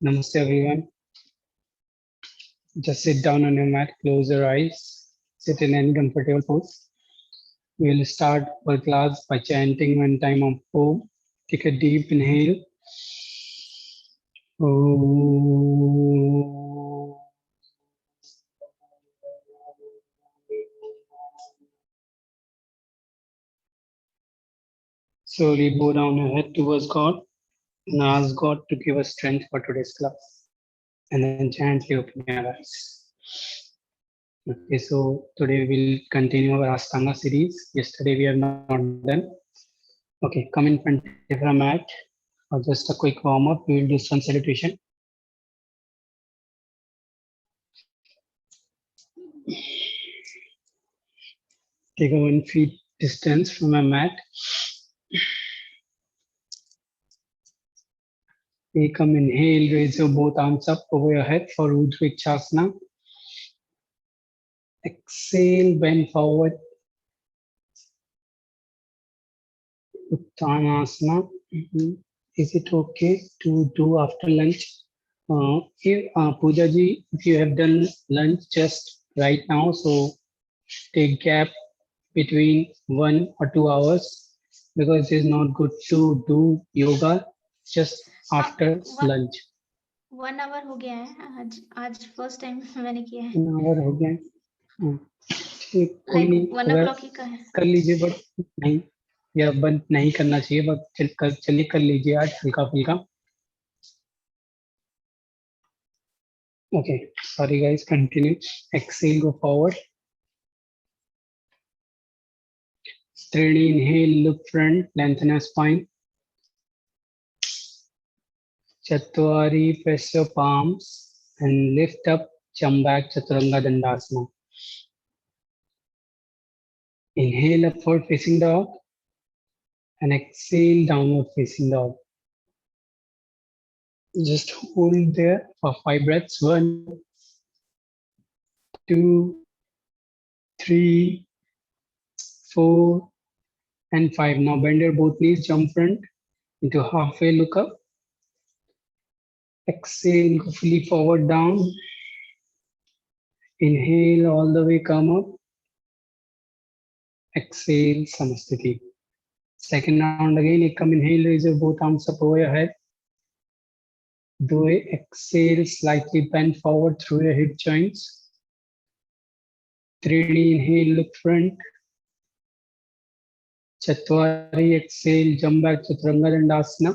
Namaste everyone. Just sit down on your mat, close your eyes, sit in any comfortable pose. We will start our class by chanting one time of Om. Take a deep inhale. Om. Slowly bow down your head towards God and ask God to give us strength for today's class. And then gently open your eyes. Okay, so today we'll continue our Ashtanga series. Yesterday we are not done. Okay, come in front of a mat or just a quick warm up. We will do sun salutation. Take a 1 feet distance from a mat. Come inhale, raise your both arms up over your head for Ujjwikshasana. Exhale, bend forward. Uttanasana. Is it okay to do after lunch? Pooja ji, if you have done lunch just right now, so take gap between 1 or 2 hours because it is not good to do yoga just after lunch. 1 hour हो गया है आज first time मैंने किया है 1 hour हो गया ठीक कोई नहीं 1 o'clock ही का है कर लीजिए बट नहीं या बंद नहीं करना चाहिए बट चलिए कर लीजिए आज हल्का फुल्का okay sorry guys continue exhale go forward Three inhale look front lengthen your spine Chatwari press your palms and lift up jump back chaturanga dandasana inhale upward facing dog and exhale downward facing dog just hold there for 5 breaths 1 2 3 4 and 5 now bend your both knees jump front into halfway look up exhale go fully forward down inhale all the way come up exhale samasthiti second round again come inhale raise your both arms up over your head do a exhale slightly bend forward through your hip joints 3D inhale look front Chatwari exhale jump back chaturanga dandasana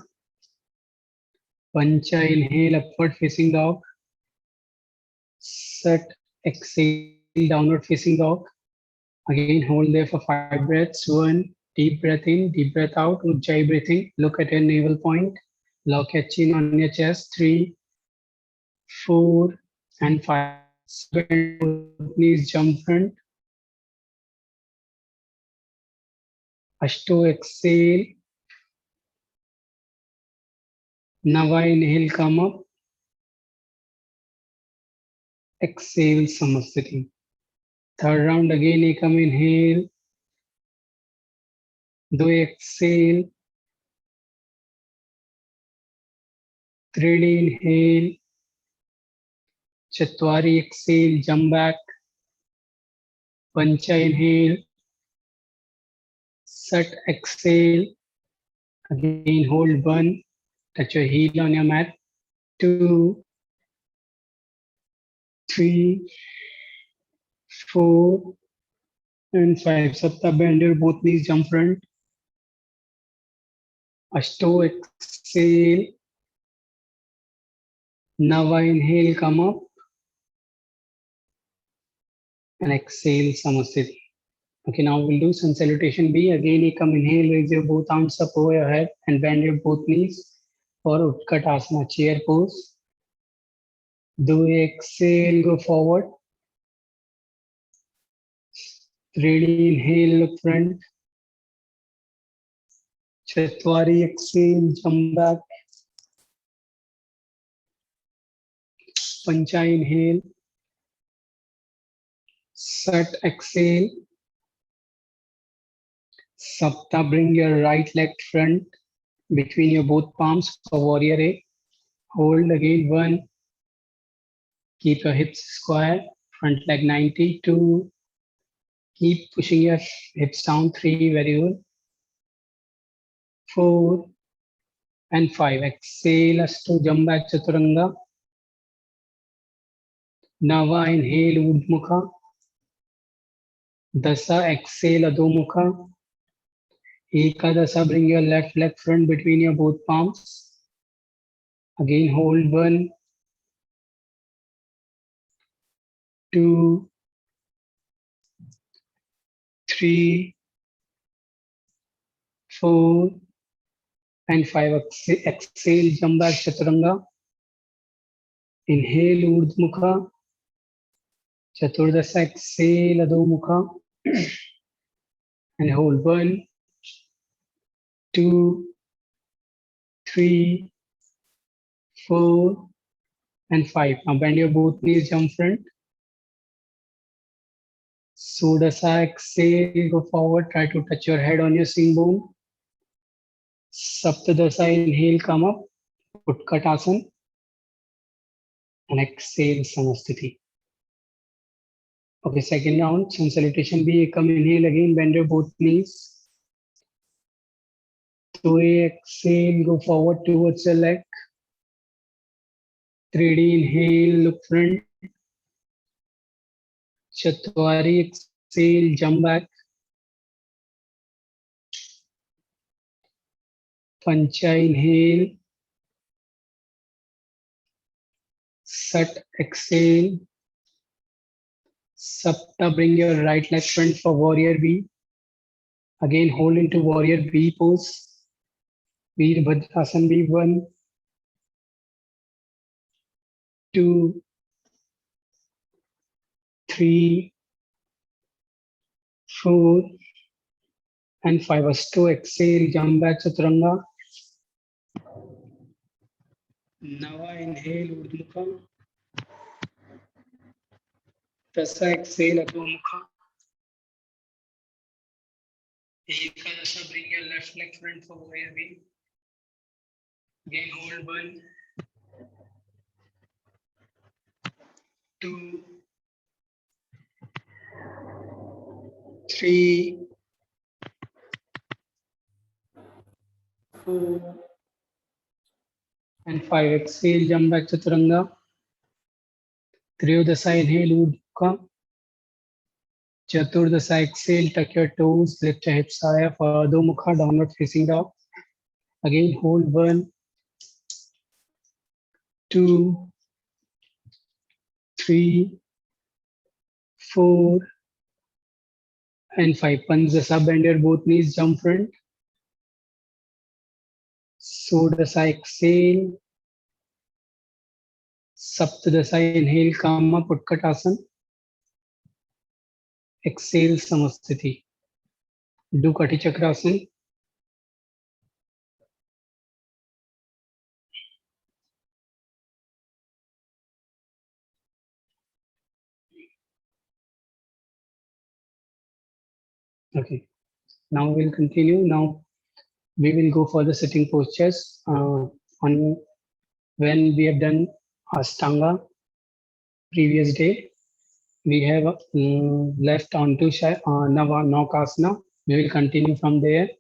Pancha inhale upward facing dog Sat exhale downward facing dog again hold there for 5 breaths 1 deep breath in deep breath out Ujjayi breathing look at your navel point lock your chin on your chest 3 4 and 5 bend knees jump front Ashto exhale Nava inhale come up exhale samasthiti third round again come inhale do exhale 3D inhale Chatwari exhale jump back Pancha inhale Sat exhale again hold 1 touch your heel on your mat 2 3 4 and 5 Sapta bend your both knees jump front Ashto exhale. Nava inhale, come up. And exhale, Samasthiti. Okay, now we'll do sun salutation B. Again, you come inhale, raise your both arms up over your head and bend your both knees for Utkatasana, chair pose. Do exhale, go forward. 3D inhale, look front. Chatwari exhale, jump back. Pancha inhale. Sat exhale. Sapta, bring your right leg front between your both palms for warrior A. Hold again, 1. Keep your hips square, front leg 90, 2. Keep pushing your hips down, 3, very good. 4 and 5. Exhale, Ashto, jump back, Chaturanga. Nava, inhale, Urdhmukha. Dasa, exhale, Adhomukha. Ekadasa, bring your left leg front between your both palms. Again, hold 1, 2, 3, 4 and 5. Exhale, jump back, Chaturanga. Inhale, Urdhmukha. Chaturdasa, exhale, Adhomukha. And hold 1, 2, 3, 4 and 5. Now bend your both knees, jump front. Sudasa, exhale, go forward. Try to touch your head on your sing bone. Saptadasa, inhale, come up. Utkatasana. And exhale, Samasthiti. Okay, second round, sun salutation B. Come inhale again, bend your both knees. 2, exhale, go forward towards your leg. 3D inhale, look front. Chatwari exhale, jump back. Pancha inhale. Sat exhale. Sapta, bring your right leg front for warrior B. Again, hold into warrior B pose. Veerbhadrasana B. 1, 2, 3, 4 and 5. Ashto, exhale, jump back, Chaturanga. Nava, inhale, Urdhmukha. Dasa, exhale, Adhomukha. Ekadasa, bring your left leg front for warrior B. Again, hold 1, 2, 3, 4 and 5. Exhale, jump back, Chaturanga. Triyodasa, inhale, Urdhmukha. Chaturdasa, exhale, tuck your toes, lift your hips higher for Adhomukha, downward facing dog. Again, hold 1, 2, 3, 4 and 5. Panjasa, bend your both knees, jump front. Sodasa, exhale. Saptadasa, inhale, come up, Utkatasana. Exhale, Samasthiti. Do Kati Chakrasana. Okay, now we'll continue. Now we will go for the sitting postures. On when we have done Ashtanga previous day, we have left on to Navakasana. We will continue from there.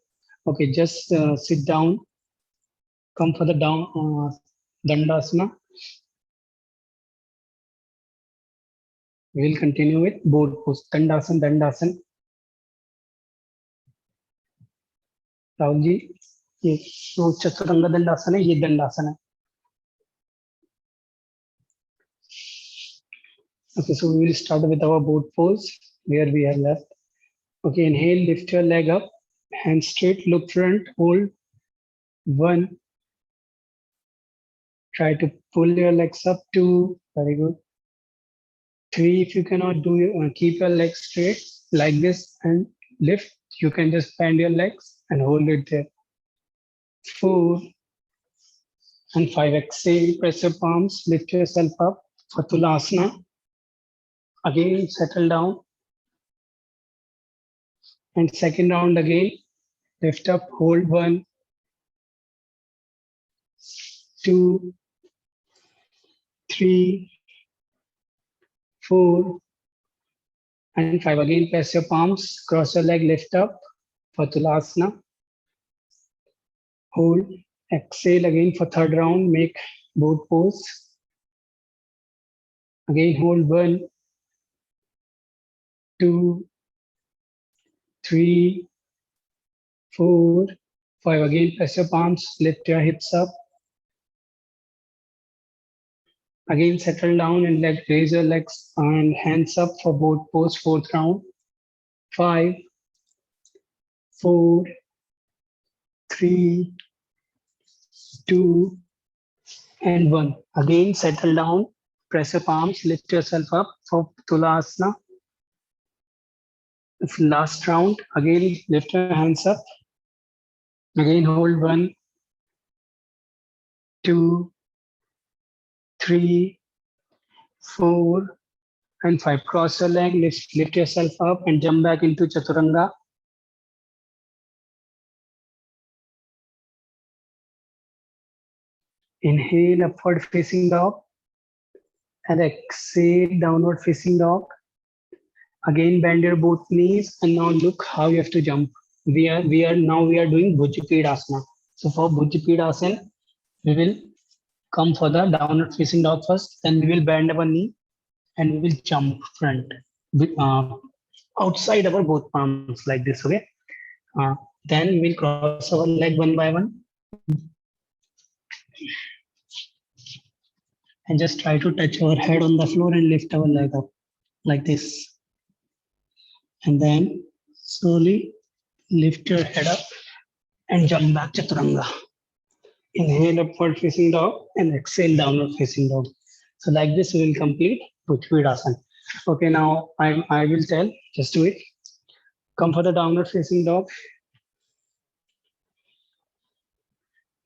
Okay, just sit down. Come for the down Dandasana. We will continue with board pose. Dandasana. Rahulji. ये तो चतुरंग दंडासन है, ये दंडासन है. Okay, so we will start with our boat pose where we are left. Okay, inhale, lift your leg up, hand straight, look front, hold. 1. Try to pull your legs up. 2. Very good. 3. If you cannot do it, keep your legs straight like this and lift. You can just bend your legs and hold it there. 4 and 5. Exhale, press your palms, lift yourself up for Tulasana. Again, settle down. And second round again, lift up, hold. 1, 2, 3, 4, and 5. Again, press your palms, cross your leg, lift up for Tulasana. Hold, exhale again for third round, make boat pose. Again, hold. 1, 2, 3, 4, 5. Again, press your palms, lift your hips up. Again, settle down and raise your legs and hands up for boat pose, fourth round. 5, 4, 3, 2, and 1. Again, settle down, press your palms, lift yourself up for Tulasana. Last round, again, lift your hands up. Again, hold. 1, 2, 3, 4, and 5. Cross your leg, lift yourself up and jump back into Chaturanga. Inhale, upward facing dog. And exhale, downward facing dog. Again, bend your both knees and now look how you have to jump. We are doing Bhujapedasana. So for Bhujapedasana, we will come for the downward facing dog first, then we will bend our knee and we will jump front outside our both palms like this. Okay. Then we will cross our leg one by one and just try to touch our head on the floor and lift our leg up like this. And then slowly lift your head up and jump back Chaturanga. Inhale, upward facing dog, and exhale, downward facing dog. So like this, we will complete Bhujapedasana. Okay, now I will tell, just do it. Come for the downward facing dog.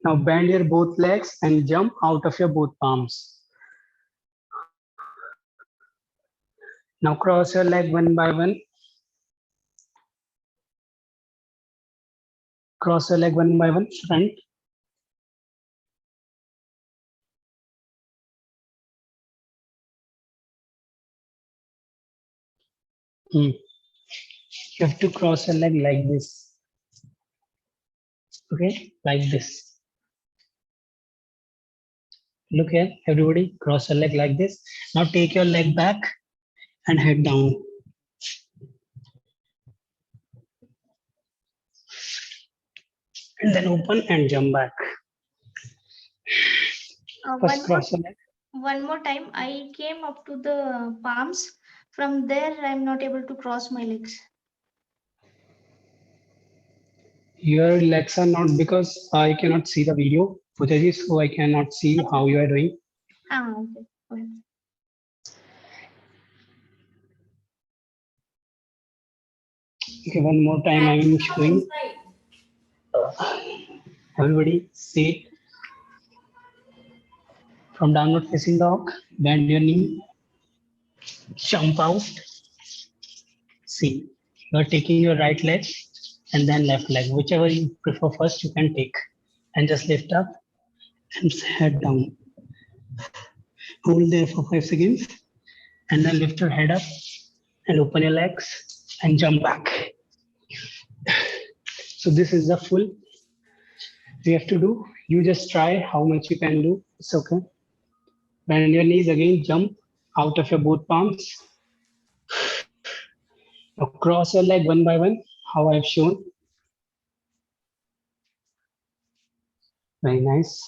Now bend your both legs and jump out of your both palms. Now cross your leg one by one. Cross your leg one by one, front. You have to cross your leg like this. Okay, like this. Look here, everybody, cross your leg like this. Now take your leg back and head down. And then open and jump back. First cross your leg. One more time, I came up to the palms. From there, I'm not able to cross my legs. Your legs are not, because I cannot see the video footage, so I cannot see how you are doing. Okay. Okay, one more time I am showing. Everybody see. From downward facing dog, bend your knee, jump out. See, you are taking your right leg and then left leg, whichever you prefer first, you can take, and just lift up and head down. Hold there for 5 seconds and then lift your head up and open your legs and jump back. So this is the full you have to do. You just try how much you can do. It's okay. Bend your knees again, jump out of your both palms. Now cross your leg one by one, how I've shown. Very nice.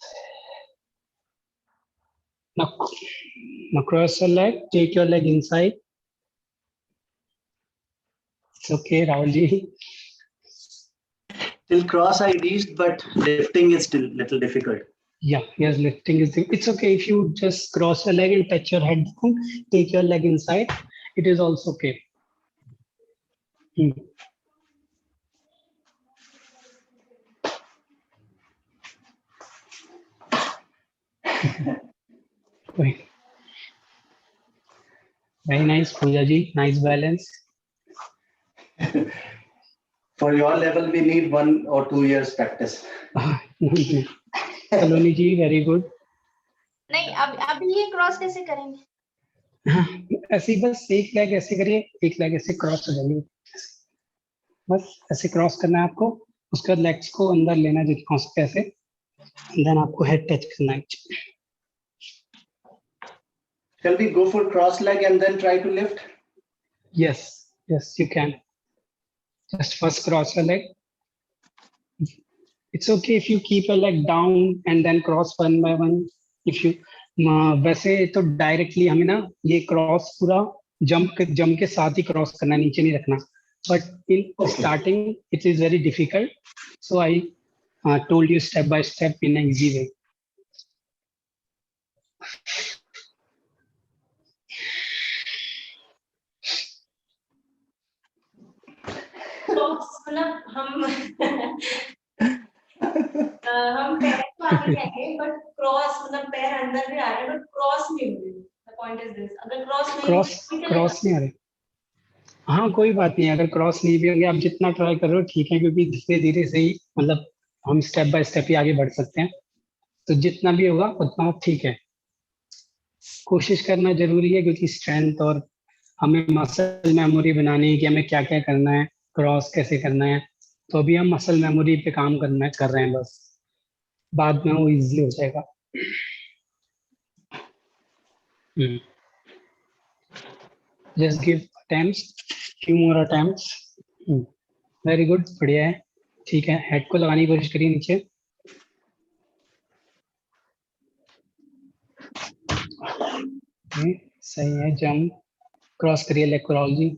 Now cross your leg. Take your leg inside. It's okay, Rahul ji. Till cross I reached, but lifting is still little difficult. Yeah, yes, lifting is. It's okay if you just cross your leg and touch your head down. Take your leg inside. It is also okay. Very nice, Pooja ji. Nice balance. For your level, we need 1 or 2 years practice. Saloni ji, very good. नहीं, अब ये cross कैसे करेंगे? ऐसे ही बस एक leg ऐसे करिए, एक लेग ऐसे क्रॉस हो जाएगी, बस ऐसे क्रॉस करना है आपको, उसके बाद लेग्स को अंदर लेना जितना हो सके ऐसे, देन आपको हेड टच करना है. Shall we go for cross leg and then try to lift? Yes, yes, you can. Just first cross your leg. It's okay if you keep your leg down and then cross one by one. If you वैसे तो directly हमें ना ये cross पूरा jump के साथ ही cross करना, नीचे नहीं रखना. But in starting it is very difficult, so I told you step by step in an easy way. मतलब हम पैर तो आगे जाएंगे बट क्रॉस मतलब पैर अंदर भी आ रहे हैं बट क्रॉस नहीं हो रही. द पॉइंट इज दिस, अगर क्रॉस नहीं आ रहे, हाँ कोई बात नहीं, अगर क्रॉस नहीं भी होंगे आप जितना ट्राई कर रहे हो ठीक है, क्योंकि धीरे धीरे से ही मतलब हम स्टेप बाय स्टेप ही आगे बढ़ सकते हैं, तो जितना भी होगा उतना ठीक है. कोशिश करना जरूरी है क्योंकि स्ट्रेंथ और हमें मसल मेमोरी बनानी है कि हमें क्या क्या करना है, क्रॉस कैसे करना है, तो अभी हम मसल मेमोरी पे काम कर रहे हैं, बस बाद में वो इजीली हो जाएगा. Just give attempts, few more attempts. Very good, बढ़िया है, ठीक है. हेड को लगाने की कोशिश करिए नीचे. सही है. जंप क्रॉस करिए, लेग क्रॉल जी.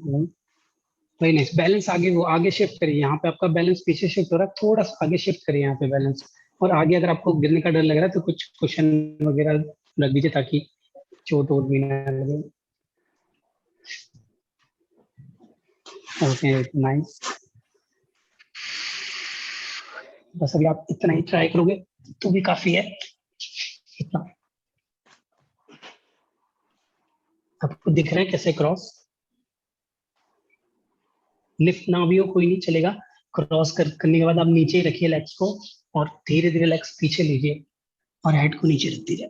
Very nice. बैलेंस आगे वो आगे शिफ्ट करिए, यहाँ पे आपका बैलेंस पीछे शिफ्ट हो रहा है, थोड़ा सा आगे शिफ्ट करिए यहाँ पे बैलेंस. और आगे अगर आपको गिरने का डर लग रहा है तो कुछ कुशन वगैरह रख दीजिए ताकि चोट वोट भी ना लगे. Okay, nice. बस अभी आप इतना ही ट्राई करोगे तो भी काफी है. इतना आपको दिख रहा है कैसे क्रॉस, लिफ्ट ना भी हो कोई नहीं चलेगा. क्रॉस करने के बाद आप नीचे ही रखिए लेग्स को और धीरे धीरे लेग्स पीछे लीजिए और हेड को नीचे रख दीजिए.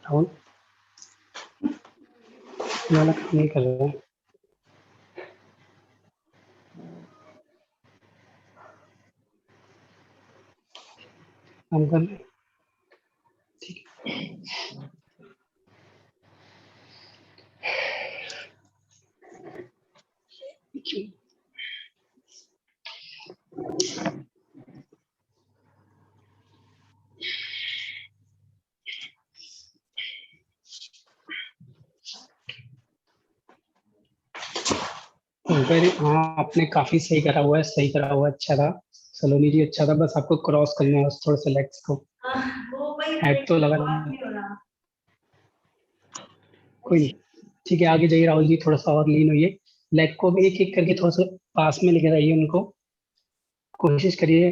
राहुल ये वाला काम नहीं कर रहा है. काम कर रहे, ठीक है. हाँ आपने काफी सही करा हुआ है, सही करा हुआ है, अच्छा था. सलोनी जी अच्छा था, बस आपको क्रॉस करना है, बस थोड़ा सा लेग्स को. हेड तो लगा कोई नहीं, ठीक है. आगे जाइए राहुल जी, थोड़ा सा और लीन होइए, लेग को भी एक एक करके थोड़ा सा पास में लेके आइए उनको. कोशिश करिए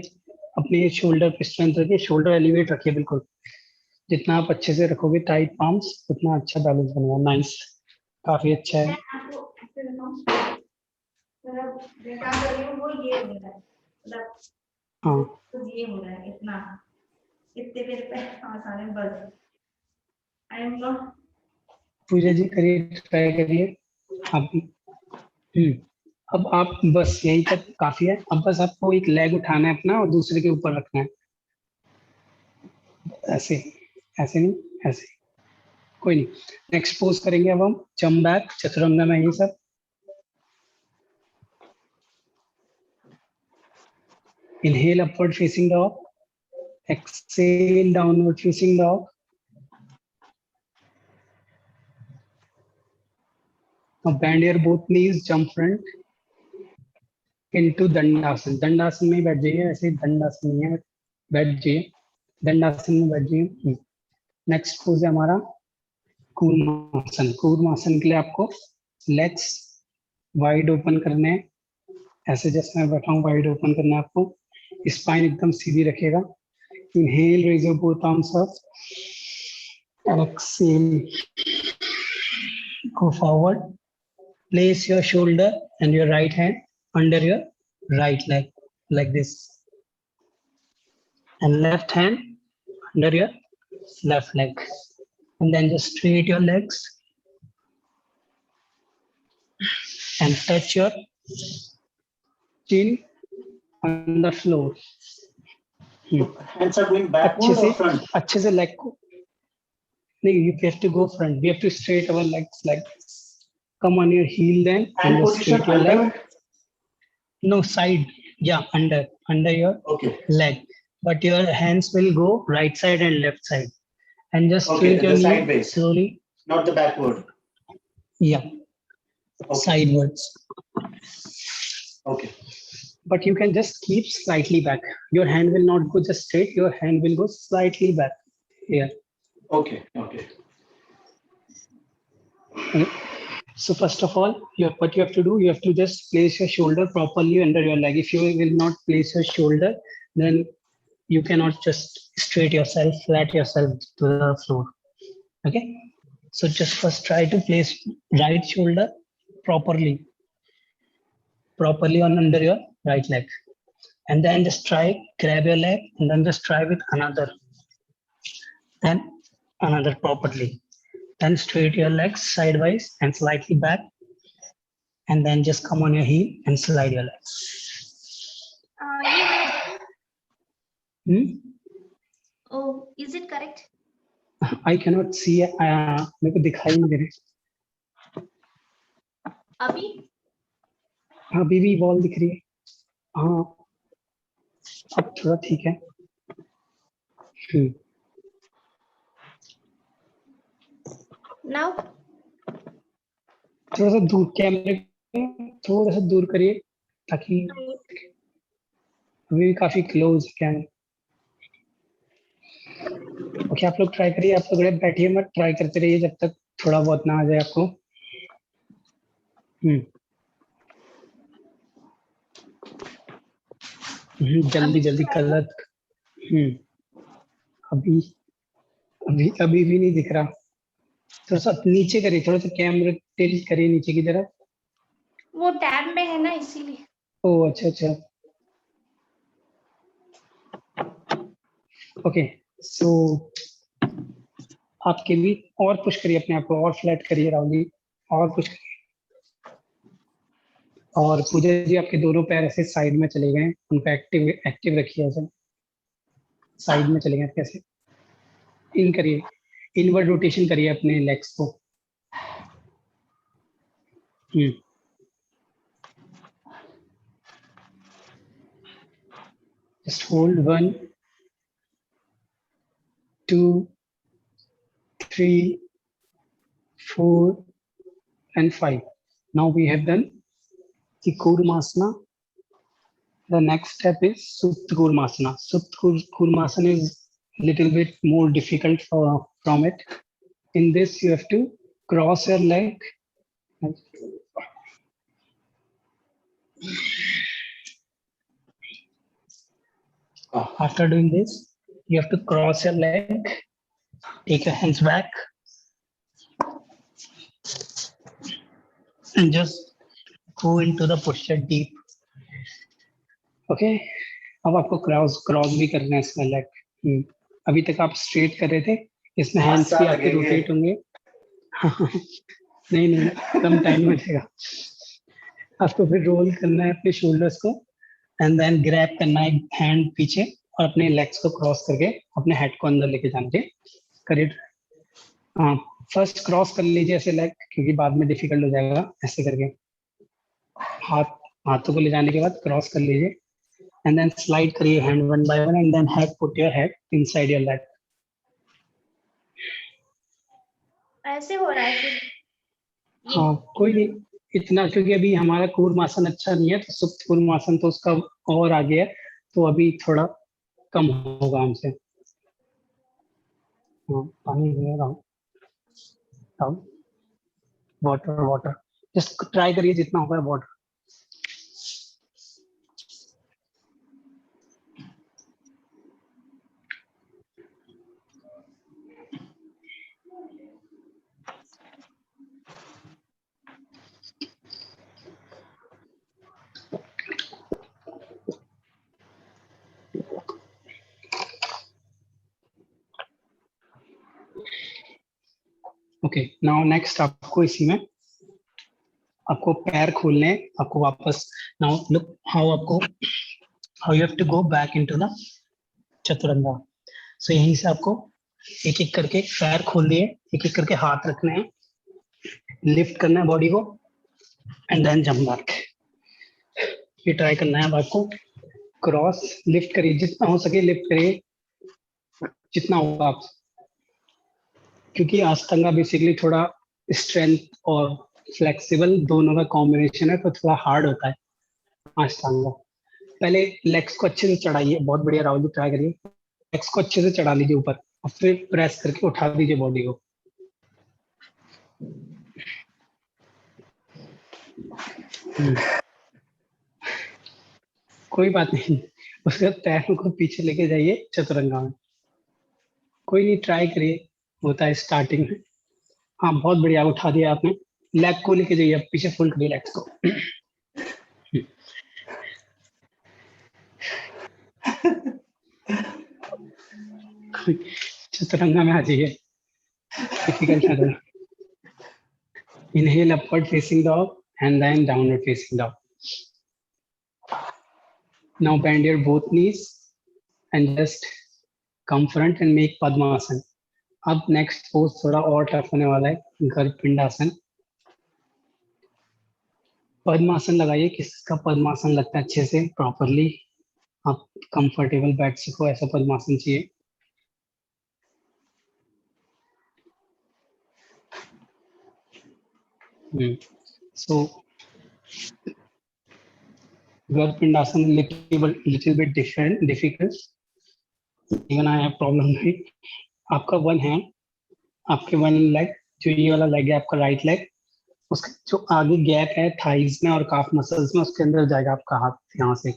अपने शोल्डर पे स्ट्रेंथ रखिए, शोल्डर एलिवेट रखिए बिल्कुल. जितना आप अच्छे से रखोगे टाइट पाम्स उतना अच्छा बैलेंस बनेगा. नाइस, काफी अच्छा है. वो ये हो रहा है मतलब हाँ तो ये हो रहा है इतना इतने मेरे पे आसान है बस. आई एम नॉट पूजा जी करिए, ट्राई करिए आप भी. अब आप बस यही तक काफी है। अब बस आपको एक लेग उठाना है अपना और दूसरे के ऊपर रखना है, ऐसे ऐसे नहीं, ऐसे। कोई नहीं, नेक्स्ट पोज करेंगे अब हम जंप बैक, चतुरंगा में ये सब। Inhale upward facing dog, exhale downward facing dog. Now bend your both knees, jump front into दंडासन। दंडासन में ही बैठ जाइए, ऐसे ही दंडासन नहीं है, बैठ जाइए दंडासन में बैठ जाइए। नेक्स्ट पोज है हमारा कूर्मासन। कूर्मासन के लिए आपको लेग्स वाइड ओपन करने हैं, ऐसे जैसे मैं बैठा हूँ वाइड ओपन करना है आपको। स्पाइन एकदम सीधी रखिएगा। Inhale, raise your both arms up, exhale, go forward. Place your shoulder and your right hand under your right leg like this, and left hand under your left leg, and then just straight your legs and touch your chin on the floor. Hands are going अच्छे backward से or front? अच्छे से leg को नहीं, you have to go front. We have to straight our legs like this. Come on your heel then and Hand just position straight your leg. under? No, side. Yeah, under your Okay. leg, but your hands will go right side and left side, and just Okay, straight your the knee sideways. slowly. Not the backward. Yeah, Okay. sidewards. Okay. But you can just keep slightly back. Your hand will not go just straight. Your hand will go slightly back. Here. Okay. Okay. Okay. So first of all, what you have to do, you have to just place your shoulder properly under your leg. If you will not place your shoulder, then you cannot just straight yourself, flat yourself to the floor. Okay. So just first try to place right shoulder properly on under your right leg, and then just try grab your leg and then just try with another, then another properly. Then straight your legs sideways and slightly back, and then just come on your heel and slide your legs. Oh, is it correct? I cannot see. मेरे को दिखाई नहीं दे रही। अभी भी ball दिख रही है। हाँ, अब थोड़ा ठीक है। Now? थोड़ा सा दूर कैमरे थोड़ा सा दूर करिए ताकि अभी भी काफी क्लोज कैमरा। ओके, आप लोग ट्राई करिए। आप लोग बैठिए मत, ट्राई करते रहिए जब तक थोड़ा बहुत ना आ जाए आपको। जल्दी जल्दी कलर। अभी अभी अभी भी नहीं दिख रहा। थोड़ा सा नीचे करिए, थोड़ा सा कैमरा टिल्ट करिए नीचे की तरफ। वो टैब में है ना, इसीलिए। ओह अच्छा अच्छा। ओके, सो आपके भी और पुश करिए अपने आप को, और फ्लैट करिए राहुल जी, और पुश करिए। और पूजा जी आपके दोनों पैर ऐसे साइड में चले गए, उनको एक्टिव रखिए, ऐसे साइड में चले गए। कैसे इन करिए, इनवर्ड रोटेशन करिए अपने लेग्स को। Just hold 1, 2, 3, 4, and 5. Now we have done the Kurmasana. The next step is Supta Kurmasana. Supta Kurmasana is a little bit more difficult from it. In this, you have to cross your leg. After doing this, you have to cross your leg, take your hands back, and just go into the posture deep. Okay? अब आपको cross भी करना है इसमें leg. अभी तक आप straight कर रहे थे, इसमें हैंड्स भी आपके रोटेट होंगे। नहीं कम टाइम में लगेगा। आपको फिर रोल करना है अपने शोल्डर्स को एंड देन ग्रैब करना है हैंड पीछे और अपने लेग्स को क्रॉस करके अपने हेड को अंदर लेके जाना है। करिए। हाँ, फर्स्ट क्रॉस कर लीजिए ऐसे लेग, क्योंकि बाद में डिफिकल्ट हो जाएगा। ऐसे करके हाथों को ले जाने के बाद क्रॉस कर लीजिए एंड देन स्लाइड करिए hand one by one and then head, put your head inside your leg. ऐसे हो रहा है फिर ये। हाँ, कोई नहीं इतना, क्योंकि अभी हमारा कूर्मासन अच्छा नहीं है, तो सुप्त कूर्मासन तो उसका और आगे है, तो अभी थोड़ा कम होगा हमसे। हाँ, पानी ले रहा हूँ, वाटर वाटर जस्ट ट्राई करिए जितना होगा वाटर। ओके, नाउ नेक्स्ट आपको इसी में आपको पैर खोलने हैं, आपको वापस। Now look how you have to go back into the chaturanga. So यहीं से आपको एक एक करके पैर खोल दिए, एक एक करके हाथ रखने हैं, लिफ्ट करना है बॉडी को एंड देन जंप बैक। ये ट्राई करना है अब आपको। क्रॉस लिफ्ट करिए, जितना हो सके लिफ्ट करिए, जितना होगा आप, क्योंकि अष्टांगा बेसिकली थोड़ा स्ट्रेंथ और फ्लेक्सिबल दोनों का कॉम्बिनेशन है, तो थोड़ा हार्ड होता है अष्टांगा। पहले लेग्स को अच्छे से चढ़ाइए, बहुत बढ़िया राहुल जी, ट्राई करिए। लेग्स को अच्छे से चढ़ा लीजिए ऊपर और फिर प्रेस करके उठा दीजिए बॉडी को। कोई बात नहीं, उसके बाद पैरों को पीछे लेके जाइए चतुरंगा में। कोई नहीं, ट्राई करिए, होता है स्टार्टिंग में। हाँ, बहुत बढ़िया, उठा दिया आपने। लेग को लेके जाइए, पीछे फोल्ड करिए लेग्स को। चतुरंगा में आ जाइए, डिफिकल्ट है थोड़ा। Inhale upward facing dog and then downward facing dog. Now bend your both knees and just come front and make Padmasana. अब नेक्स्ट पोज थोड़ा और टफ होने वाला है, गर्भपिंडासन। पद्मासन लगाइए, किसका पद्मासन लगता है अच्छे से प्रॉपरली, आप कंफर्टेबल बैठ सको, ऐसा पद्मासन चाहिए। So गर्भपिंडासन little bit difficult. Even I have problem with it. आपका वन हैंड, आपके वन लेग, जो ये वाला लेग है आपका राइट लेग, उसका जो आगे गैप है थाइज में और काफ मसल्स में, उसके अंदर जाएगा आपका हाथ यहाँ से।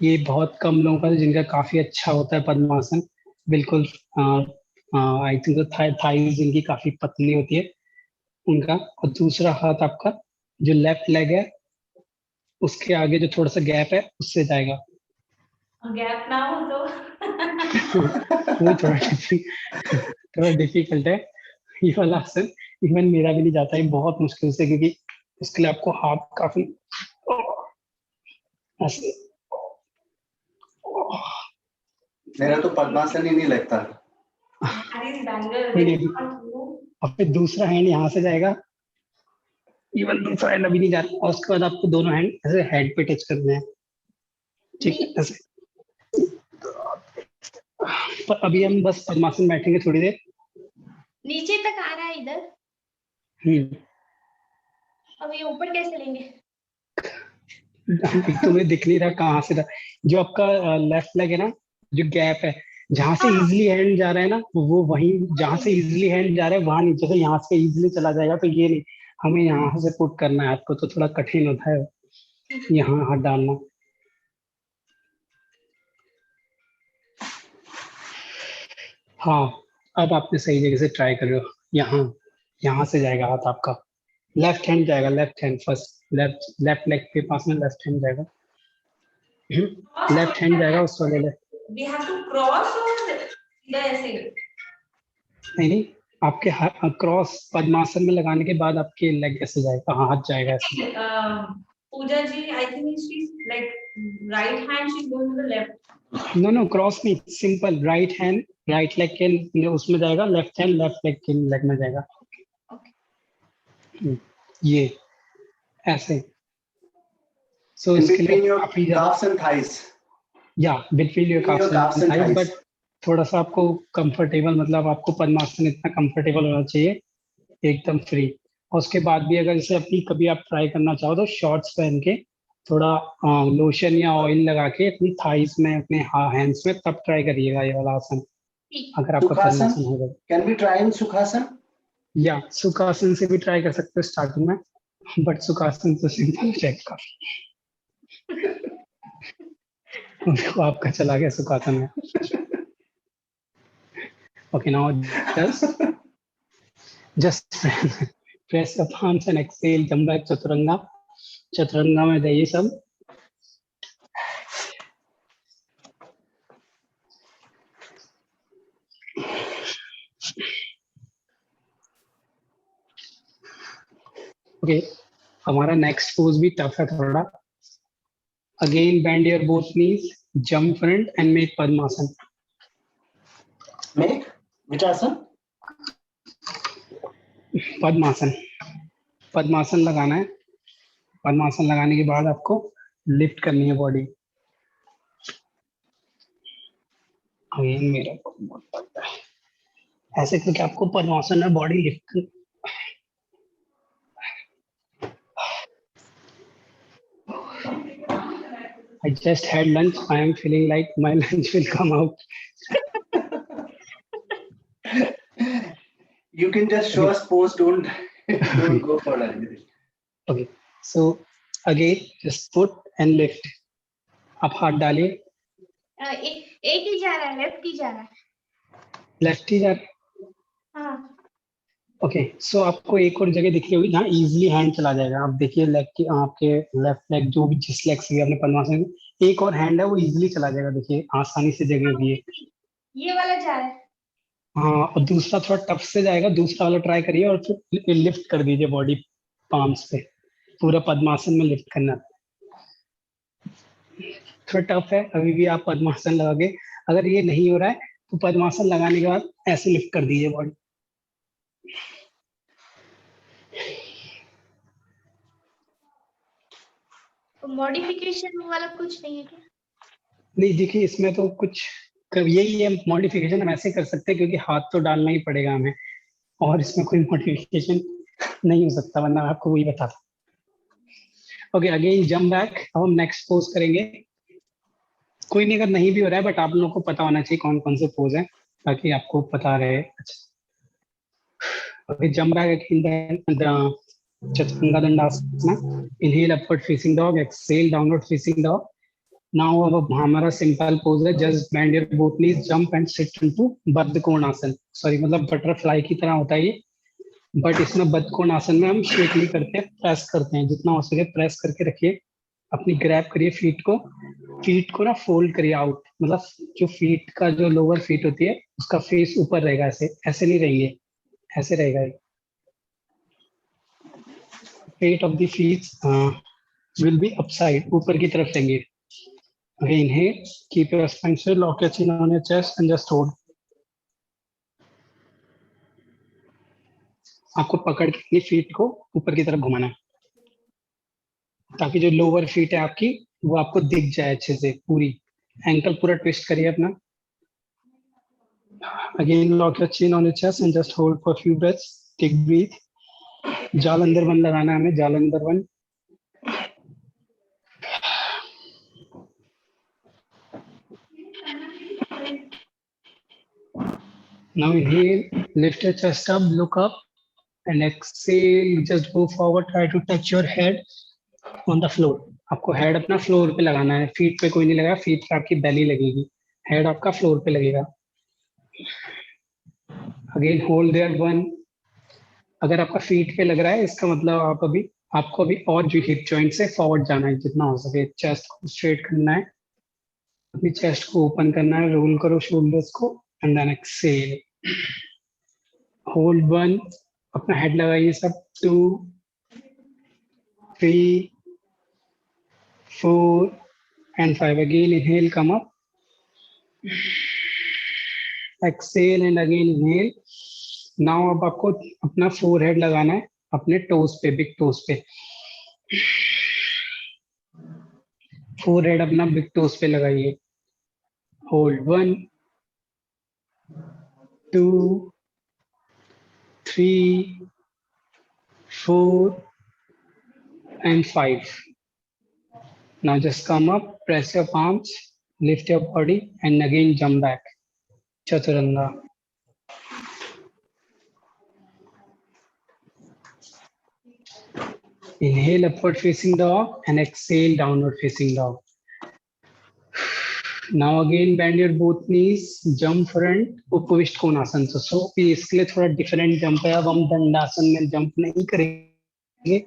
ये बहुत कम लोगों का जिनका काफी अच्छा होता है पद्मासन, बिल्कुल। आई थिंक थाइज जिनकी काफी पतली होती है उनका। और दूसरा हाथ आपका जो लेफ्ट लेग है उसके आगे जो थोड़ा सा गैप है उससे जाएगा। गैप ना हो तो वो थोड़ा डिफिकल्ट है ये वाला आसन। इवन मेरा भी नहीं जाता है, बहुत मुश्किल से, क्योंकि उसके लिए आपको हाथ काफी ऐसे। मेरा तो पद्मासन ही नहीं लगता। अब फिर दूसरा हैंड यहाँ से जाएगा, इवन दूसरा हैंड अभी नहीं जा रहा, और उसके बाद आपको दोनों हैंड ऐसे हेड पे टच करने हैं, ठीक है ऐसे। पर अभी हम बस पद्मासन बैठेंगे थोड़ी देर। नीचे तक आ रहा है इधर। अब ये ऊपर कैसे लेंगे? तुम्हें दिख नहीं रहा कहाँ से था। जो आपका लेफ्ट लेग है ना, जो गैप है जहां से इजिली हैंड जा रहा है ना, वो वही जहां से इजिली हैंड जा रहा है वहां नीचे से यहाँ से इजिली चला जाएगा। तो ये नहीं, हमें यहाँ से पुट करना है आपको, तो थोड़ा कठिन होता है यहाँ हाथ डालना। हाँ, अब आपने सही जगह से ट्राई कर रहे हो। यहाँ से जाएगा हाथ आपका, लेफ्ट हैंड जाएगा, left hand first, left leg के पास में लेफ्ट हैंड जाएगा, लेफ्ट हैंड जाएगा उस वाले ले। We have to cross or either ऐसे? नहीं, आपके क्रॉस पद्मासन में लगाने के बाद आपके लेग ऐसे जाएगा, हाथ जाएगा ऐसे। Pooja ji, I think she's like right hand, she's going to the left. No no, cross नहीं, simple right hand right leg के उसमें जाएगा, लेफ्ट हैंड लेफ्ट लेग के लेग में जाएगा। ये ऐसे। सो इसके Between लिए your काफी ज्यादा, calves and thighs. या between your Between your calves carbs and and thighs, thighs. But थोड़ा सा आपको कंफर्टेबल, मतलब आपको पद्मासन इतना कंफर्टेबल होना चाहिए, एकदम फ्री। और उसके बाद भी अगर जैसे अपनी कभी आप ट्राई करना चाहो तो शॉर्ट्स पहन के थोड़ा लोशन या ऑयल लगा के अपनी थाइस में, अपने हैंड्स में, तब ट्राई करिएगा ये वाला आसन, अगर आपका Sukhasan? पद्मासन होगा। Can we try in Sukhasan? या सुखासन से भी ट्राई कर सकते हो स्टार्टिंग में, बट सुखासन तो सिंपल चेक काफी। वो आपका चला गया सुखासन में। Okay, now just press the palms and exhale, jump back Chaturanga. Chaturanga में जाइए सब। ओके, हमारा नेक्स्ट पोज भी टफ है थोड़ा। Again bend your both knees, jump front end make padmasana. Make which asan? पद्मासन, पद्मासन लगाना है। पद्मासन लगाने के बाद आपको लिफ्ट करनी है बॉडी। अगेन मेरा बहुत पड़ता है ऐसे करके आपको पद्मासन में body lift. I just had lunch. I am feeling like my lunch will come out. You can just show us pose, don't don't go for anything. Okay, so again just put and lift. आप हाथ डालिए। एक ही जा रहा है, left ही जा रहा है। लेफ्ट ही जा रहा है। हाँ। ओके, सो आपको एक और जगह दिख रही होगी जहाँ इजीली हैंड चला जाएगा। आप देखिए लेग की, आपके लेफ्ट लेग जो भी जिस लेग से आपने पद्मासन, एक और हैंड है वो इजीली चला जाएगा। देखिए आसानी से जगह होगी ये वाला जा रहा है। हाँ, और दूसरा थोड़ा टफ से जाएगा। दूसरा वाला ट्राई करिए और फिर लिफ्ट कर दीजिए बॉडी पाम्स पे। पूरा पद्मासन में लिफ्ट करना। थोड़ा टफ है, अभी भी आप पद्मासन लगा के, अगर ये नहीं हो रहा है तो पद्मासन लगाने के बाद ऐसे लिफ्ट कर दीजिए बॉडी। मॉडिफिकेशन वाला कुछ नहीं है क्या? नहीं देखिए, इसमें तो कुछ यही है मॉडिफिकेशन, हम ऐसे कर सकते हैं क्योंकि हाथ तो डालना ही पड़ेगा हमें, और इसमें कोई मॉडिफिकेशन नहीं हो सकता, वरना आपको वही बता। Okay, again jump back. अब हम नेक्स्ट पोज करेंगे। कोई नहीं, अगर नहीं भी हो रहा है बट आप लोगों को पता होना चाहिए कौन कौन से पोज है, ताकि आपको पता रहे। Okay, jump back, chaturanga dandasana. Inhale upward facing dog, exhale downward facing dog. Now अब हमारा सिंपल पोज है, just bend your both knees, jump and sit into baddhakona asana. Sorry, मतलब बटरफ्लाई की तरह होता है ये, बट इसमें बद्धकोण आसन में हम शेकली करते हैं, प्रेस करते हैं। जितना हो सके प्रेस करके रखिए, अपनी ग्रैब करिए फीट को ना फोल्ड करिए आउट, मतलब जो फीट का जो लोअर फीट होती है उसका फेस ऊपर रहेगा, ऐसे ऐसे नहीं रहेंगे, ऐसे रहेगा। Fate of the feet will be upside, ऊपर की तरफ रहेंगे। Okay, inhale, keep your spine straight, lock your chin on your chest and just hold. आपको पकड़ के अपनी फीट को ऊपर की तरफ घुमाना है, ताकि जो लोअर फीट है आपकी वो आपको दिख जाए अच्छे से पूरी। एंकल पूरा ट्विस्ट करिए अपना। Again, lock your chin on your chest and just hold for a few breaths. Take breathe. जाल अंदर बंद लगाना है हमें, जाल अंदर बंद। Now inhale, lift your chest up, look up, and exhale, just go forward, try to touch your head on the floor. आपको हेड अपना फ्लोर पे लगाना है, फीट पे कोई नहीं लगा, फीट पे आपकी बेली लगेगी, हेड आपका फ्लोर पे लगेगा। Again hold their one. अगर आपका फीट पे लग रहा है इसका मतलब आपको अभी और जो हिप जॉइंट से फॉरवर्ड जाना है जितना हो सके। चेस्ट को स्ट्रेट करना है, अपनी चेस्ट को ओपन करना है, रोल करो शोल्डर्स को एंड देन एक्सहेल। होल्ड 1, अपना हेड लगाइए सब, 2, 3, 4 and 5. Again inhale, come up, exhale and again inhale. Now अब आपको अपना फोरहेड लगाना है अपने टोज पे, बिग टोज पे। फोरहेड अपना बिग टोज पे लगाइए। Hold 1, 2, 3, 4 and 5. Now just come up, press your palms, lift your body and again jump back. Chaturanga. Inhale, upward facing dog and exhale, downward facing dog. Now again bend your both knees, jump front, upavishtha konasana. So इसके लिए थोड़ा different jump है। अब हम दंडासन में jump नहीं करेंगे,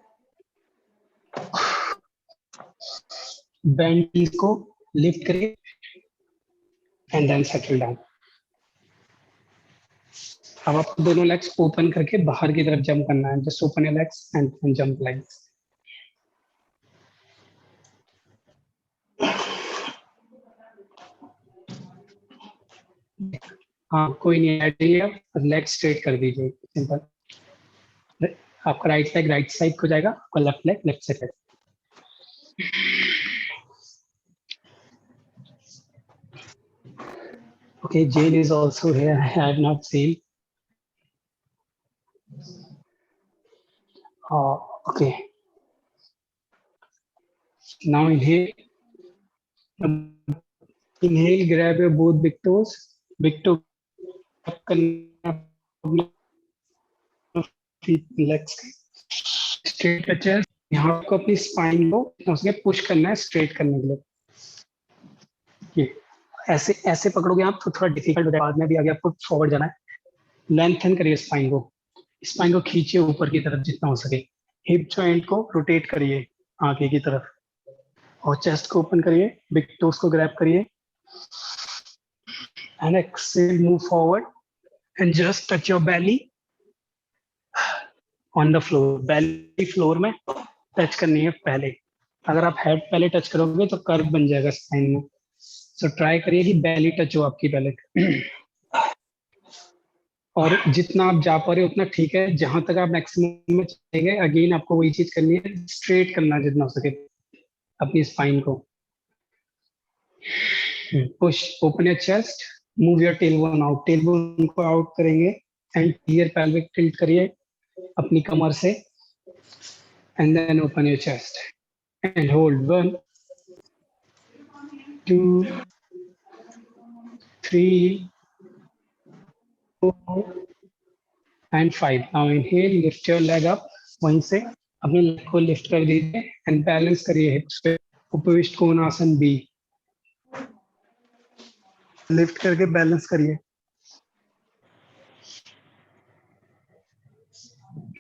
band नीज को लिफ्ट करिए एंड देन सेटल डाउन। अब आपको दोनों लेग्स ओपन करके बाहर की तरफ जंप करना है। Just open your legs and jump like this. हाँ, कोई नहीं, आइए अब लेग स्ट्रेट कर दीजिए, सिंपल। आपका राइट लेग राइट साइड को जाएगा, आपका left leg left side. Okay, Jane is also here. I have not seen. Okay. Now inhale. Inhale, grab your both big toes. Big toe feet, legs straight touches. यहाँ आपको अपनी spine को उसके push करना है स्ट्रेट करने के लिए। ये ऐसे ऐसे पकड़ोगे आप तो थोड़ा डिफिकल्ट हो जाएगा, बाद में भी आगे आपको फॉरवर्ड जाना है। लेंथन करिए स्पाइन को खींचिए ऊपर की तरफ जितना हो सके। हिप जॉइंट को रोटेट करिए आगे की तरफ और चेस्ट को ओपन करिए, बिग टोज को ग्रैब करिए and exhale, move forward and just touch your belly on the floor. Belly floor में टच करनी है पहले। अगर आप हेड पहले टच करोगे तो कर्व बन जाएगा स्पाइन में। सो ट्राई करिए कि बेली टच हो आपकी पहले। और जितना आप जा पा रहे हो उतना ठीक है, जहां तक आप मैक्सिमम में चलेंगे अगेन आपको वही चीज करनी है, स्ट्रेट करना जितना हो सके अपनी स्पाइन को। Push, open your chest, move your tailbone out. Tailbone को आउट करेंगे एंड हियर पेल्विक टिल्ट करिए अपनी कमर से and then open your chest and hold 1, 2, 3, 4 and 5. Now inhale, lift your leg up. वहीं से अपने लेग को लिफ्ट कर दीजिए एंड बैलेंस करिए हिप्स पे। उपविष्ट कोणासन बी, लिफ्ट करके बैलेंस करिए।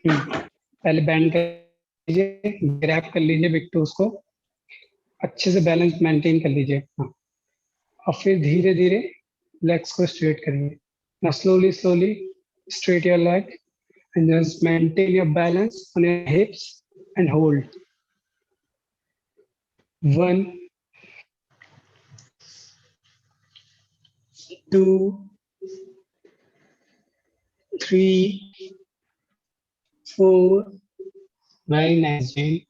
पहले बैंड कर लीजिए, ग्रैब कर लीजिए बिग टोज को, अच्छे से बैलेंस मेंटेन कर लीजिए। और फिर धीरे धीरे लेग्स को स्ट्रेट करिए। Now slowly straight your leg and just maintain your balance on your hips and hold. 1, 2, 3, 4, very nice, Jane,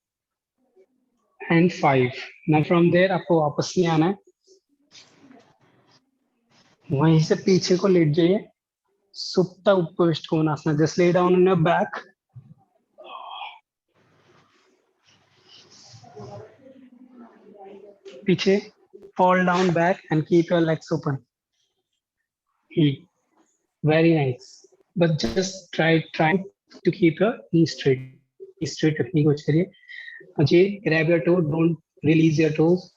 and 5. Now from there आपको वापस नहीं आना है, वहीं से पीछे को लेट जाइए, सुप्ता उपविष्ट कोणासन। Just lay down on your back. पीछे, fall down back and keep your legs open. Very nice. But just try to keep your knee straight. Knee straight रखने की कोशिश करिए। Ajay, grab your toe, don't release your toes.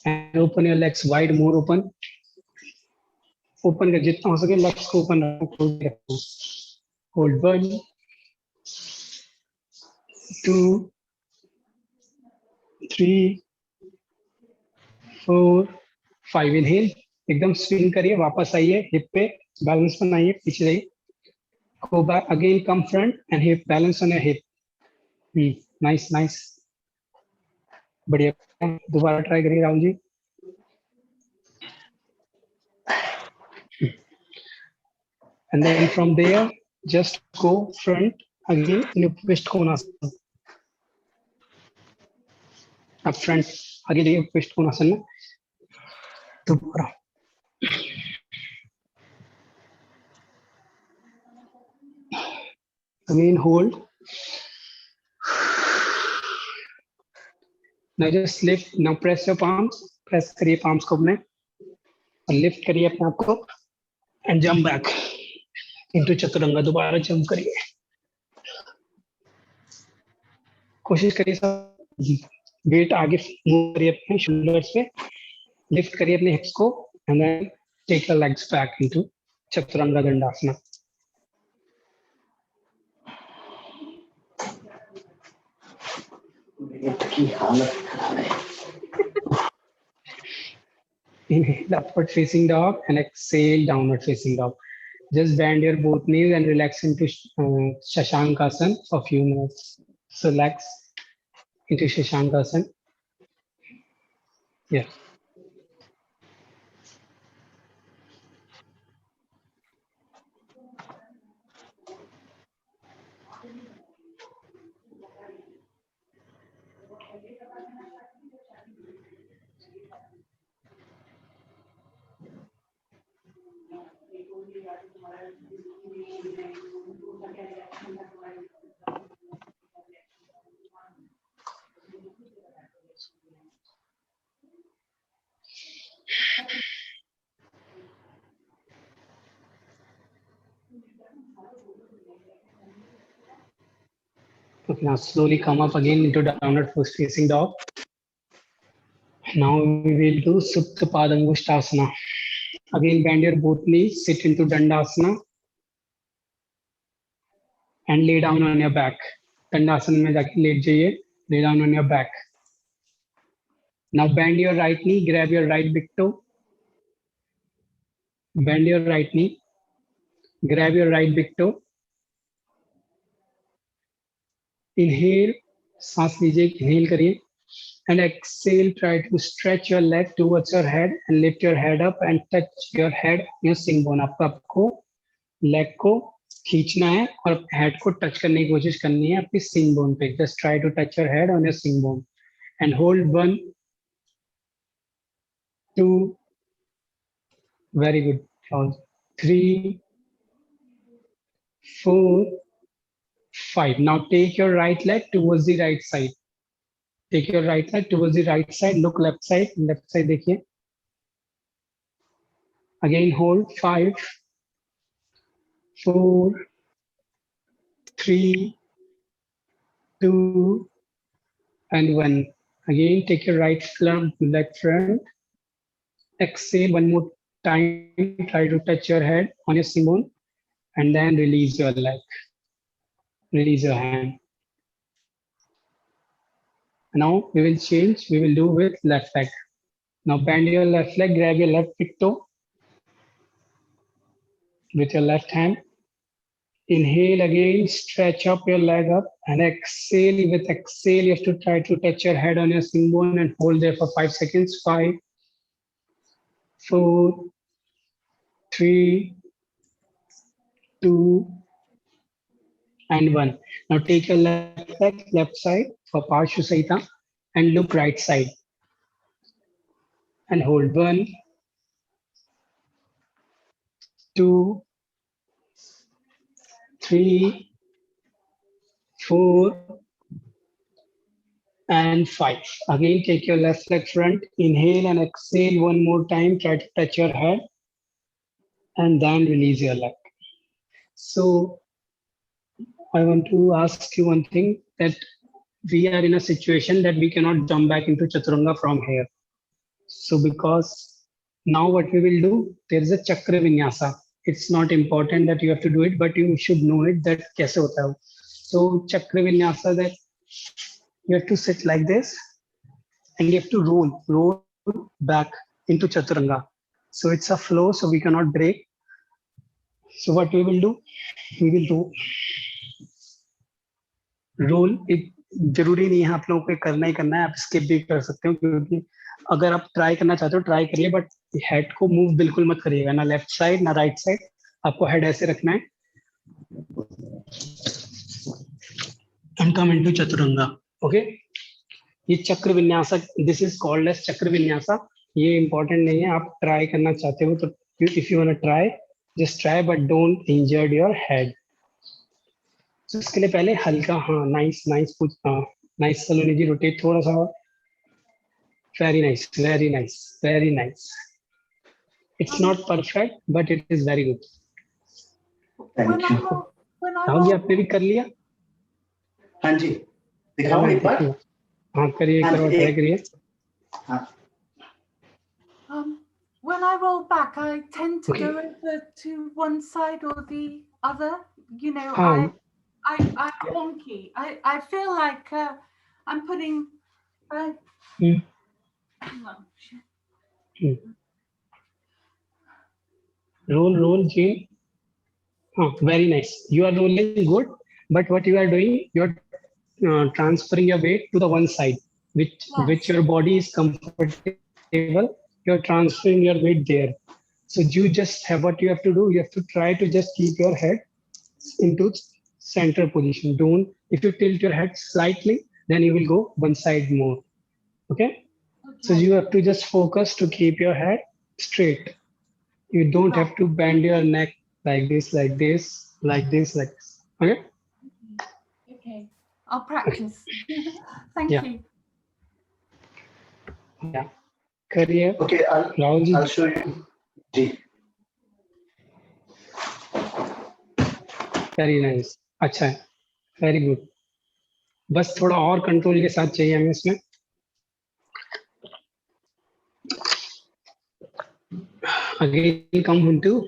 And open your legs wide, more open. Open कर जितना हो सके legs को open रखो। Hold 1, 2, 3, 4, 5. Inhale, एकदम स्विंग करिए, वापस आइए हिप पे बैलेंस बनाइए, पीछे जाइए, go back again, come front and hip, balance on your hip. Nice, nice, बढ़िया, दोबारा ट्राई करिए Rahul ji. And then from there just go front again in upishth konasana. Up front आगे जाइए upishth konasana में दोबारा. Again hold. Now just lift. Now press your palms. Press करिए palms को अपने और lift करिए अपने आप को and jump back into Chaturanga. दोबारा jump करिए. कोशिश करिए सब वेट आगे मूव करिए अपने शोल्डर्स पे, लिफ्ट करिए अपने हिप्स को and then take your legs back into chaturanga dandasana. की हालत खराब है. Inhale upward facing dog and exhale downward facing dog. Just bend your both knees and relax into Shashankasana for a few minutes. So relax into Shashankasana. Yeah. Okay, now slowly come up again into downward facing dog. Now we will do Supta Padangushtasana. Again, bend your both knees, sit into Dandasana and lay down on your back. Dandasana में जाके late जाइए, lay down on your back. Now bend your right knee, grab your right big toe. Bend your right knee, grab your right big toe. Inhale, सांस लीजिए, inhale करिए. And exhale, try to stretch your leg towards your head and lift your head up and touch your head, your sing bone. आपको leg को खींचना है और head को touch करने की कोशिश करनी है आपकी sing bone पे. Just try to touch your head on your sing bone and hold 1, 2, very good, 3, 4, 5. Now take your right leg towards the right side. Take your right leg towards the right side. Look left side देखिए. Again hold 5, 4, 3, 2, and 1. Again take your right leg front. Exhale one more time. Try to touch your head on your sing bone and then release your leg. Release your hand. Now we will change. We will do with left leg. Now bend your left leg, grab your left big toe with your left hand. Inhale again, stretch up your leg up and exhale. With exhale, you have to try to touch your head on your sing bone and hold there for 5 seconds. 5, 4, 3, 2, and 1. Now take your left leg, left side for Parshvasahita and look right side. And hold 1, 2, 3, 4, and 5. Again, take your left leg front. Inhale and exhale one more time. Try to touch your head and then release your leg. So I want to ask you one thing, that we are in a situation that we cannot jump back into Chaturanga from here. So because now what we will do, there is a Chakra Vinyasa. It's not important that you have to do it, but you should know it that kaise hota hai. So Chakra Vinyasa, that you have to sit like this and you have to roll back into Chaturanga. So it's a flow, so we cannot break. So what we will do roll. एक जरूरी नहीं है आप लोगों को करना ही करना है, आप स्किप भी कर सकते हो, क्योंकि अगर आप ट्राई करना चाहते हो ट्राई करिए, बट हेड को मूव बिल्कुल मत करिएगा, ना लेफ्ट साइड ना राइट साइड. आपको हेड ऐसे रखना है. And come into Chaturanga. Okay, ये चक्र vinyasa, this is called as चक्र विन्यासा. ये इंपॉर्टेंट नहीं है, आप ट्राई करना चाहते हो तो if you want to try just try, but don't injured your head. तो इसके लिए पहले हल्का, हाँ nice nice nice Saloni ji, rotate थोड़ा सा. Very nice very nice very nice. It's not perfect but it is very good. Thank you. Rahul ji आपने भी कर लिया? हाँ जी, दिखाओ एक बार. हाँ करिए, हाँ करो, जी, ट्राई करिए. हाँ. When I roll back, I tend to Okay. go over to one side or the other. You know, हाँ. I'm wonky. I feel like I'm putting. Hmm. Roll, Jane. Very nice. You are rolling good, but what you are doing, you are transferring your weight to the one side, which your body is comfortable. You are transferring your weight there. So you just have, what you have to do, you have to try to just keep your head into center position. Don't, if you tilt your head slightly, then you will go one side more. Okay? So you have to just focus to keep your head straight. You don't have to bend your neck like this, like this, like this, like this. Okay? Okay, I'll practice. Thank Yeah. you. Yeah. करिए. Okay, Rahul ji. I'll show you. जी. Very nice. अच्छा है, very good. बस थोड़ा और control के साथ चाहिए हमें इसमें. Again come into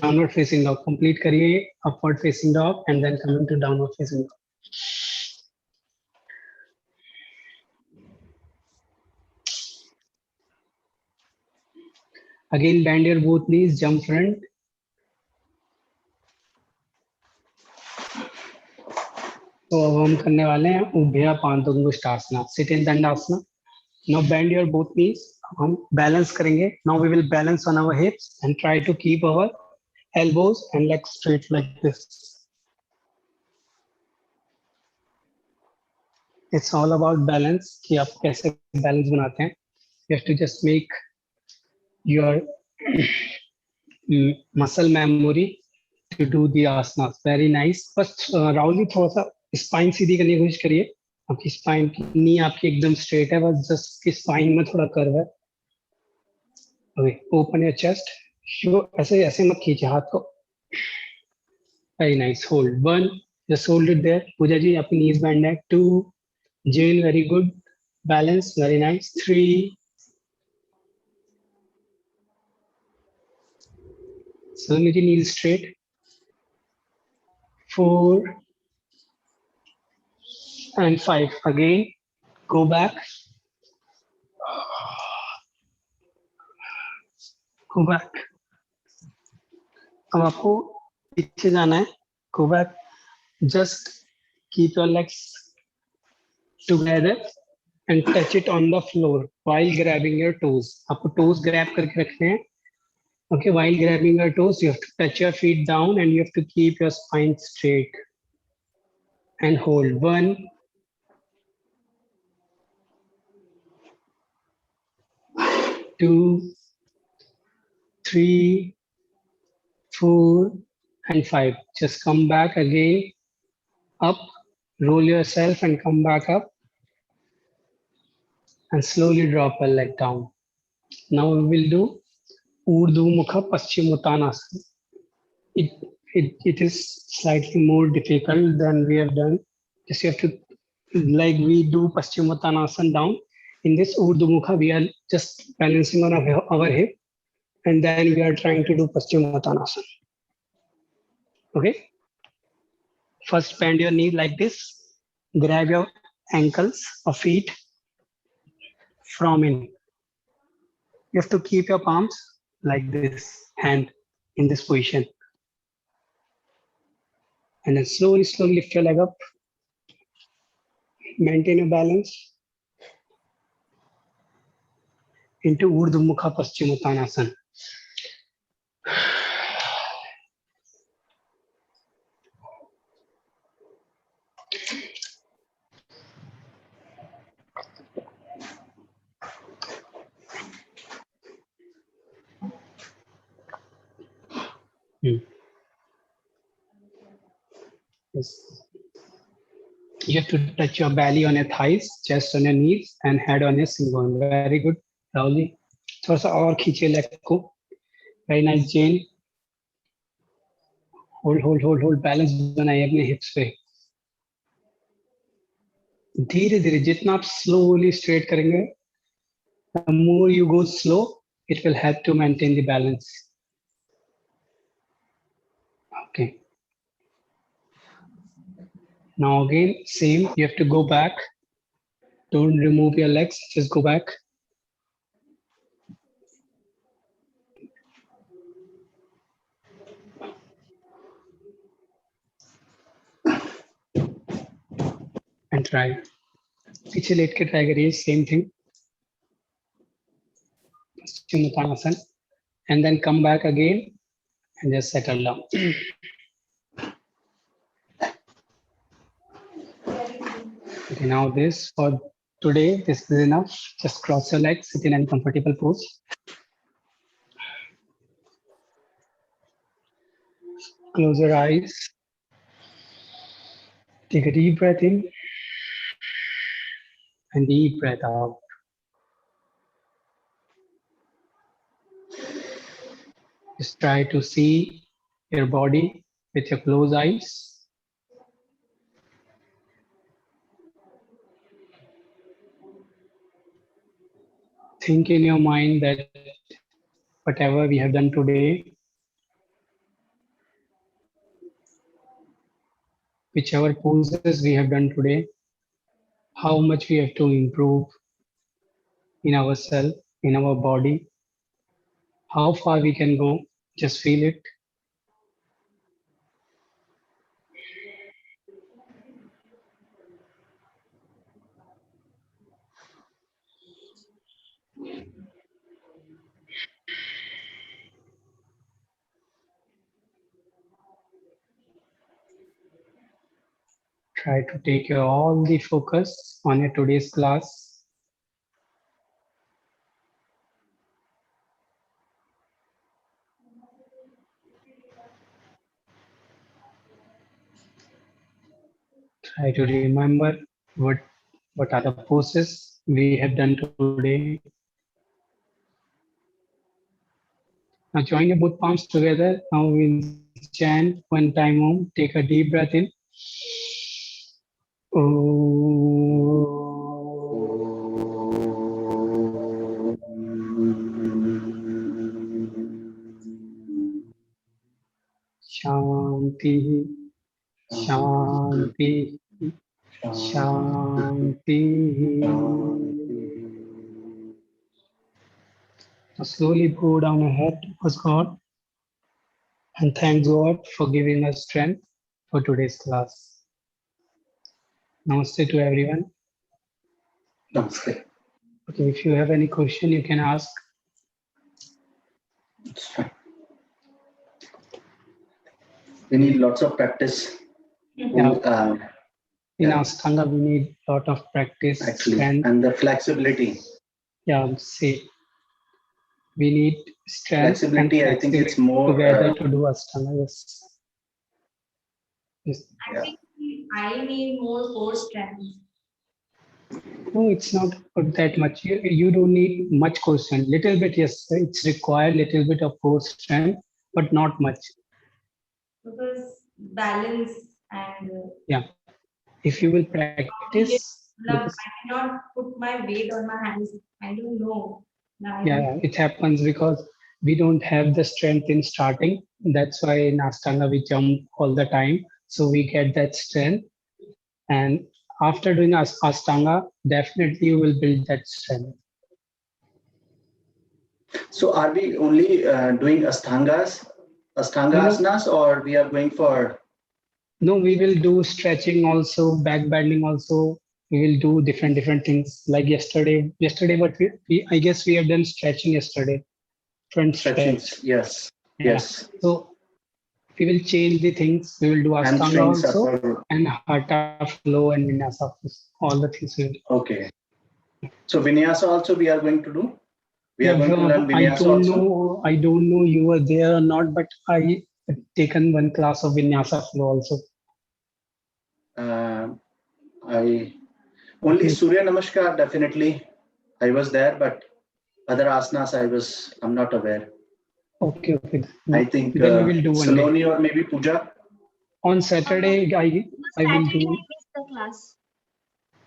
downward facing dog. Complete करिए upward facing dog and then come into downward facing dog. Again bend your both knees, jump front. तो अब हम करने वाले हैं उभया पादोंगुष्ठासना, sit in dandasana. Now bend your both knees. हम बैलेंस करेंगे. Now we will balance on our hips and try to keep our elbows and legs straight like this. It's all about balance, कि आप कैसे balance बनाते हैं. You have to just make your muscle memory to do the asanas. Very nice. बस राहुल जी थोड़ा सा spine सीधी करने की कोशिश करिए. आपकी स्पाइन की नी आपकी एकदम स्ट्रेट है, बस जस्ट की स्पाइन में थोड़ा कर्व है. Okay, open your chest. ऐसे ऐसे मत खींचिए हाथ को. Very nice. Hold. 1, just hold it there. Pooja ji आपकी नीज बेंड है. 2, जेन very good. Balance very nice. 3, Saloni ji knees straight. 4 and 5. Again, go back. Go back. अब आपको पीछे जाना है. Go back. Just keep your legs together and touch it on the floor while grabbing your toes. आपको toes grab करके रखने हैं. Okay, while grabbing your toes, you have to touch your feet down and you have to keep your spine straight. And hold. 1, 2, 3, 4 and 5. Just come back again, up, roll yourself and come back up and slowly drop your leg down. Now we will do Urdhva Mukha Paschimottanasana. It is slightly more difficult than we have done. Just you have to, like we do Paschimottanasana down. In this Urdhva Mukha, we are just balancing on our hip and then we are trying to do Paschimottanasana. Okay. First bend your knee like this. Grab your ankles or feet from in. You have to keep your palms like this, hand in this position. And then slowly, slowly lift your leg up. Maintain a balance into Urdhva Mukha Paschimottanasana. Yes. You have to touch your belly on your thighs, chest on your knees, and head on your shin bone. Very good, Rahul ji. थोड़ा सा और खींचिए leg को. Very nice, Jane. Hold. Balance बनाइए अपने hips पे. धीरे धीरे जितना आप slowly straight करेंगे, the more you go slow, it will help to maintain the balance. Okay. Now again, same. You have to go back. Don't remove your legs. Just go back. And try. पीछे late के try करिए. Same thing. Paschimottanasana. And then come back again and just settle down. Okay, now this for today, this is enough. Just cross your legs, sit in any comfortable pose. Close your eyes. Take a deep breath in and deep breath out. Just try to see your body with your closed eyes. Think in your mind that whatever we have done today, whichever poses we have done today, how much we have to improve in ourselves, in our body, how far we can go, just feel it. Try to take your all the focus on your today's class. Try to remember what are the poses we have done today. Now join your both palms together. Now we'll chant one time Om. Take a deep breath in. Shanti, Shanti, Shanti. Now slowly go down your head towards God and thank God for giving us strength for today's class. Namaste to everyone. Namaste. Okay, if you have any question, you can ask. It's fine. We need lots of practice. Yeah. In yeah. Ashtanga, we need a lot of practice, Actually, strength. and the flexibility. Yeah, see, we need strength Flexibility, and I think it's more together to do Ashtanga. Yes. Yes. I think I need more core strength. No, it's not that much. You don't need much core strength. Little bit, yes, it's required little bit of core strength, but not much. Because balance and yeah, if you will practice. I cannot put my weight on my hands. I don't know. Yeah, it happens because we don't have the strength in starting. That's why in Ashtanga we jump all the time. So we get that strength. And after doing Ashtanga, definitely you will build that strength. So are we only doing Ashtanga asanas, or we are going for No, we will do stretching also, back bending also. We will do different things. Like yesterday, what I guess we have done stretching yesterday. Front Stretching. stretch. Yes. Yeah. Yes. So we will change the things. We will do Ashtanga Hamstrings, also upper. and Hatha flow and Vinyasa. All the things we will do. Okay. So Vinyasa also we are going to do. We are Yeah, going to learn Vinyasa also. I don't know you were there or not, but I have taken one class of Vinyasa flow also. I only Okay. Surya Namaskar definitely. I was there, but other asanas I'm not aware. Okay. I think Then we will do one day. Saloni or maybe Puja. On Saturday, I will Saturday do. I missed the class.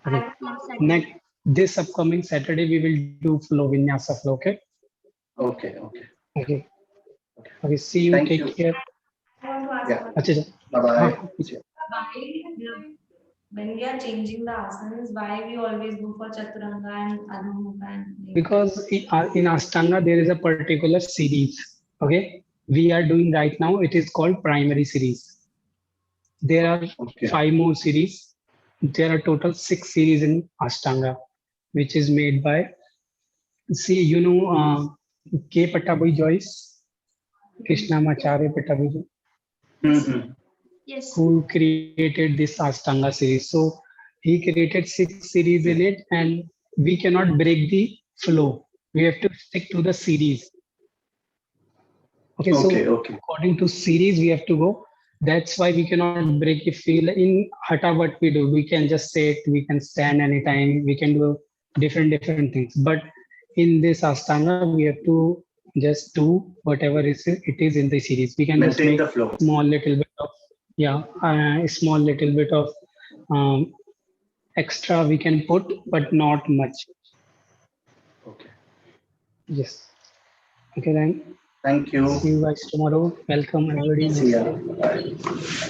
I Okay. have class Saturday. Next, this upcoming Saturday, we will do flow, Vinyasa flow. Okay. Okay. Okay. Okay. See you. Thank Take you. care. I want to ask Yeah. one. Acha, Bye bye. Why, when we are changing the asanas, why we always go for Chaturanga and Adhomukha and because in Ashtanga there is a particular series. Okay. We are doing right now. It is called primary series. There are Okay. 5 more series. There are total 6 series in Ashtanga, which is made by, see, K. Joyce, Krishnamacharya Pattabhi, Mm-hmm. Yes. who created this Ashtanga series. So he created 6 series in it, and we cannot break the flow. We have to stick to the series. Okay, so Okay. according to series, we have to go. That's why we cannot break the feel. In Hatha, what we do, we can just sit, we can stand anytime, we can do different things. But in this Ashtanga, we have to just do whatever it is in the series. We can just Maintain make the flow. small little bit of, small little bit of extra we can put, but not much. Okay. Yes. Okay, then Thank you. see you guys tomorrow. Welcome everybody. See ya. Namaste. Bye.